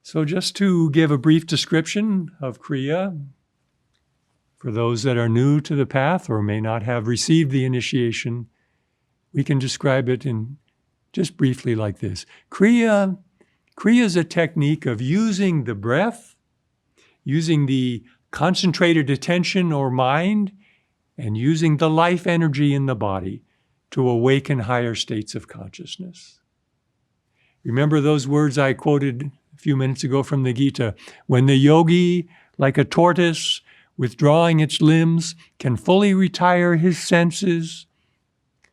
So just to give a brief description of Kriya, for those that are new to the path or may not have received the initiation, we can describe it in just briefly like this. Kriya is a technique of using the breath, using the concentrated attention or mind, and using the life energy in the body to awaken higher states of consciousness. Remember those words I quoted a few minutes ago from the Gita? When the yogi, like a tortoise, withdrawing its limbs, can fully retire his senses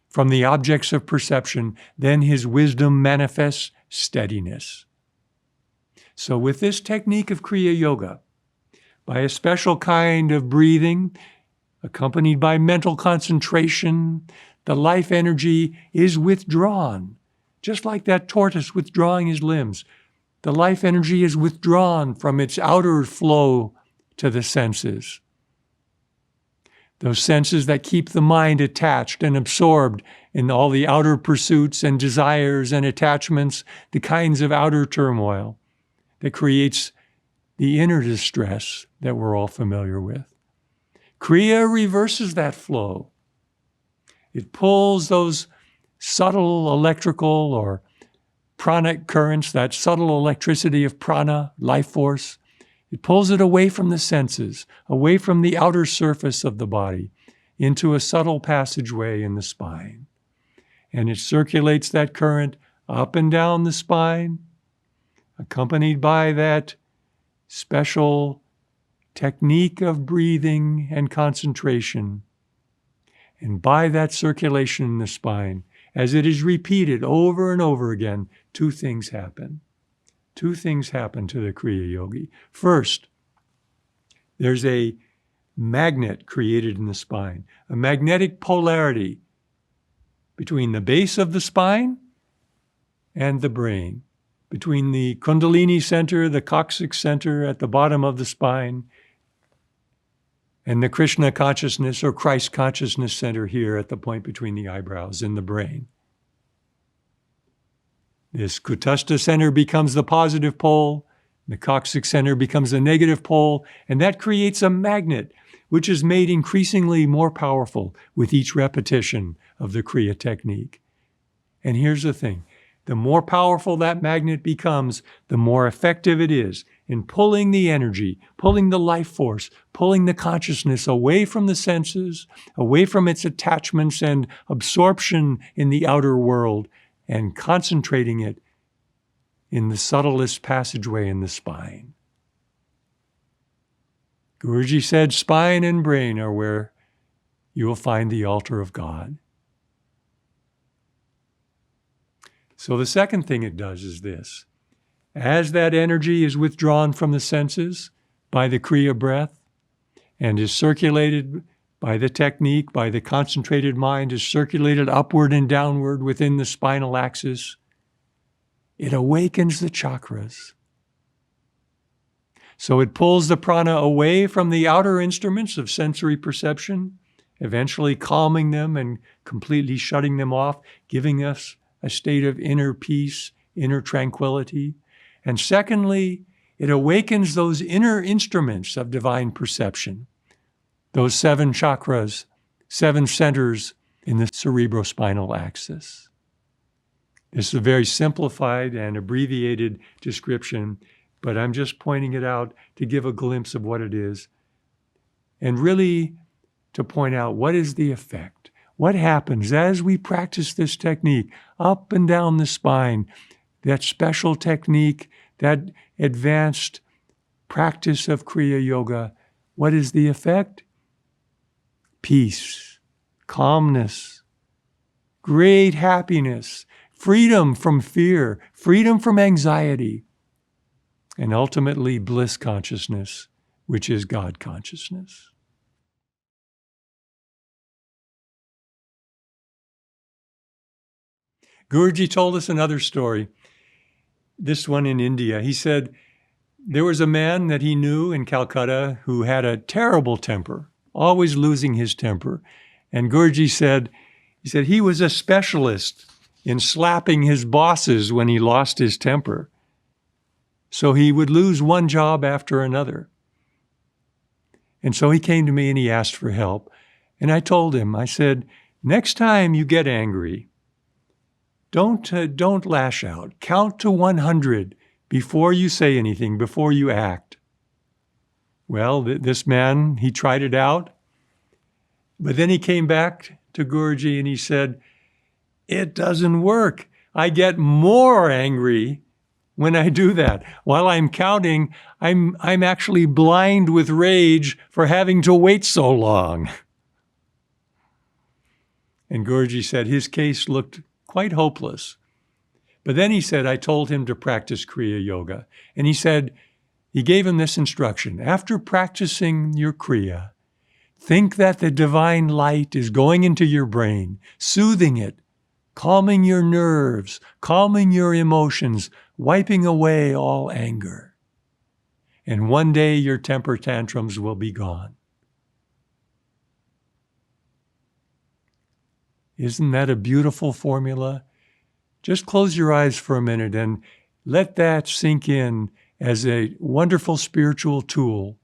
from the objects of perception, then his wisdom manifests steadiness. So with this technique of Kriya Yoga, by a special kind of breathing, accompanied by mental concentration, the life energy is withdrawn, just like that tortoise withdrawing his limbs. The life energy is withdrawn from its outer flow to the senses. Those senses that keep the mind attached and absorbed in all the outer pursuits and desires and attachments, the kinds of outer turmoil that creates the inner distress that we're all familiar with. Kriya reverses that flow. It pulls those subtle electrical or pranic currents, that subtle electricity of prana, life force. It pulls it away from the senses, away from the outer surface of the body, into a subtle passageway in the spine. And it circulates that current up and down the spine, accompanied by that special technique of breathing and concentration. And by that circulation in the spine, as it is repeated over and over again, two things happen. Two things happen to the Kriya Yogi. First, there's a magnet created in the spine, a magnetic polarity between the base of the spine and the brain, between the Kundalini center, the coccyx center at the bottom of the spine, and the Krishna consciousness or Christ consciousness center here at the point between the eyebrows in the brain. This Kutastha center becomes the positive pole, the coccyx center becomes the negative pole, and that creates a magnet which is made increasingly more powerful with each repetition of the Kriya technique. And here's the thing. The more powerful that magnet becomes, the more effective it is in pulling the energy, pulling the life force, pulling the consciousness away from the senses, away from its attachments and absorption in the outer world, and concentrating it in the subtlest passageway in the spine. Guruji said, spine and brain are where you will find the altar of God. So the second thing it does is this. As that energy is withdrawn from the senses by the Kriya breath and is circulated by the technique, by the concentrated mind, is circulated upward and downward within the spinal axis, it awakens the chakras. So it pulls the prana away from the outer instruments of sensory perception, eventually calming them and completely shutting them off, giving us a state of inner peace, inner tranquility. And secondly, it awakens those inner instruments of divine perception, those 7 chakras, 7 centers in the cerebrospinal axis. This is a very simplified and abbreviated description, but I'm just pointing it out to give a glimpse of what it is and really to point out what is the effect. What happens as we practice this technique up and down the spine, that special technique, that advanced practice of Kriya Yoga? What is the effect? Peace, calmness, great happiness, freedom from fear, freedom from anxiety, and ultimately bliss consciousness, which is God consciousness. Guruji told us another story, this one in India. He said there was a man that he knew in Calcutta who had a terrible temper, always losing his temper. And Guruji said, he was a specialist in slapping his bosses when he lost his temper. So he would lose one job after another. And so he came to me and he asked for help. And I told him, I said, next time you get angry, don't lash out. Count to 100 before you say anything, before you act. Well, this man, he tried it out. But then he came back to Guruji and he said, it doesn't work. I get more angry when I do that. While I'm counting, I'm actually blind with rage for having to wait so long. And Guruji said his case looked quite hopeless. But then he said, I told him to practice Kriya Yoga. And he said, he gave him this instruction. After practicing your Kriya, think that the divine light is going into your brain, soothing it, calming your nerves, calming your emotions, wiping away all anger. And one day your temper tantrums will be gone. Isn't that a beautiful formula? Just close your eyes for a minute and let that sink in as a wonderful spiritual tool.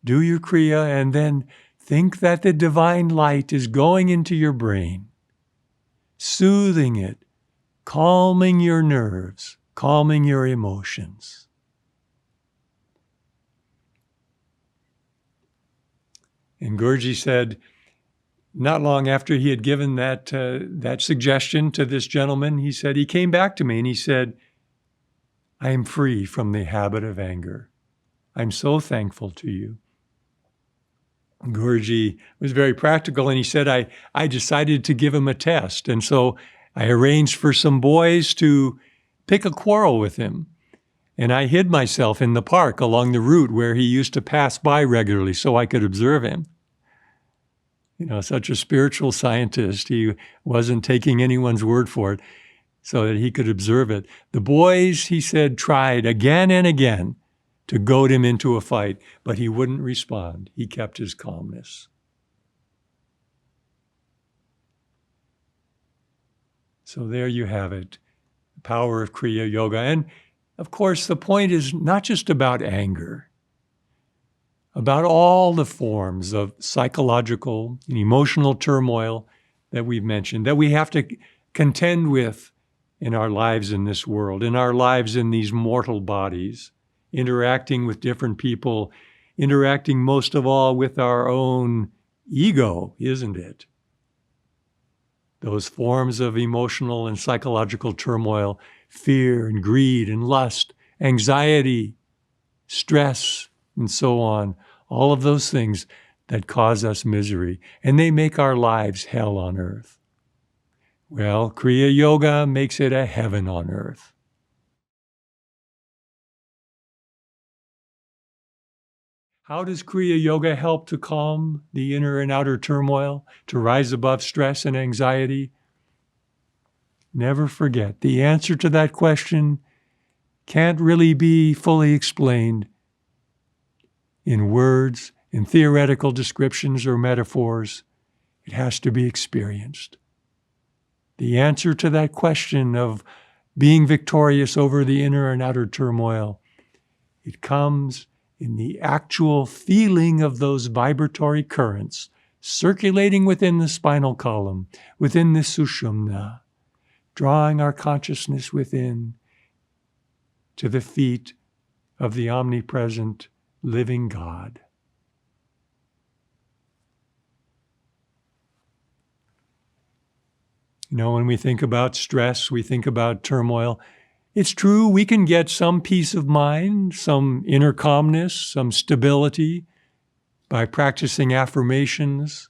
Do your Kriya and then think that the divine light is going into your brain, soothing it, calming your nerves, calming your emotions. And Guruji said, not long after he had given that suggestion to this gentleman, he said, he came back to me and he said, I am free from the habit of anger. I'm so thankful to you. Guruji was very practical and he said, I decided to give him a test. And so I arranged for some boys to pick a quarrel with him. And I hid myself in the park along the route where he used to pass by regularly so I could observe him. You know, such a spiritual scientist, he wasn't taking anyone's word for it so that he could observe it. The boys, he said, tried again and again to goad him into a fight, but he wouldn't respond. He kept his calmness. So there you have it, the power of Kriya Yoga. And of course, the point is not just about anger, about all the forms of psychological and emotional turmoil that we've mentioned, that we have to contend with in our lives in this world, in our lives in these mortal bodies, interacting with different people, interacting most of all with our own ego, isn't it? Those forms of emotional and psychological turmoil, fear and greed and lust, anxiety, stress, and so on, all of those things that cause us misery, and they make our lives hell on earth. Well, Kriya Yoga makes it a heaven on earth. How does Kriya Yoga help to calm the inner and outer turmoil, to rise above stress and anxiety? Never forget, the answer to that question can't really be fully explained in words, in theoretical descriptions or metaphors. It has to be experienced. The answer to that question of being victorious over the inner and outer turmoil, it comes in the actual feeling of those vibratory currents circulating within the spinal column, within the sushumna, drawing our consciousness within to the feet of the omnipresent living God. You know, when we think about stress, we think about turmoil. It's true, we can get some peace of mind, some inner calmness, some stability by practicing affirmations,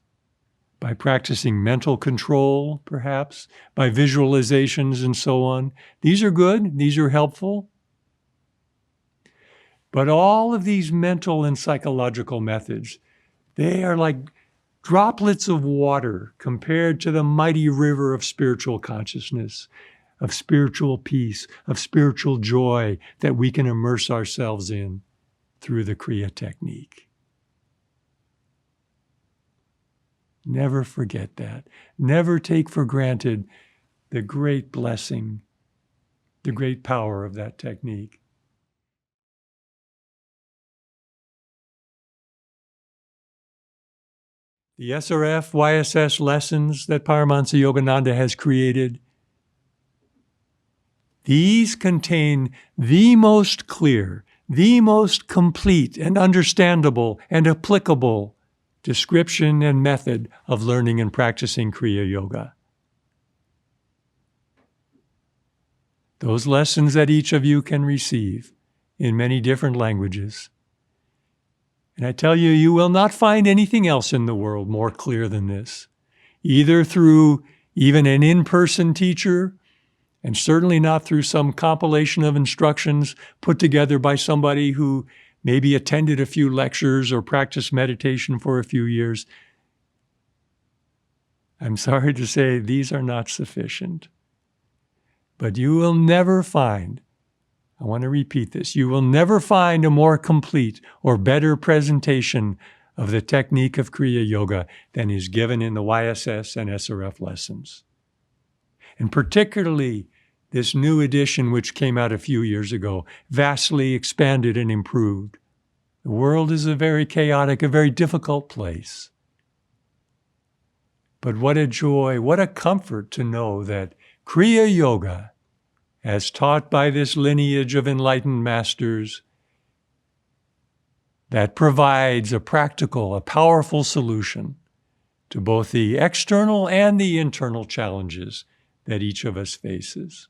by practicing mental control, perhaps, by visualizations and so on. These are good, these are helpful. But all of these mental and psychological methods, they are like droplets of water compared to the mighty river of spiritual consciousness, of spiritual peace, of spiritual joy that we can immerse ourselves in through the Kriya technique. Never forget that. Never take for granted the great blessing, the great power of that technique. The SRF YSS lessons that Paramahansa Yogananda has created, these contain the most clear, the most complete and understandable and applicable description and method of learning and practicing Kriya Yoga. Those lessons that each of you can receive in many different languages. And I tell you, you will not find anything else in the world more clear than this, either through even an in-person teacher, and certainly not through some compilation of instructions put together by somebody who maybe attended a few lectures or practiced meditation for a few years. I'm sorry to say these are not sufficient. But you will never find, I want to repeat this, you will never find a more complete or better presentation of the technique of Kriya Yoga than is given in the YSS and SRF lessons. And particularly this new edition, which came out a few years ago, vastly expanded and improved. The world is a very chaotic, a very difficult place. But what a joy, what a comfort to know that Kriya Yoga, as taught by this lineage of enlightened masters, that provides a practical, a powerful solution to both the external and the internal challenges that each of us faces.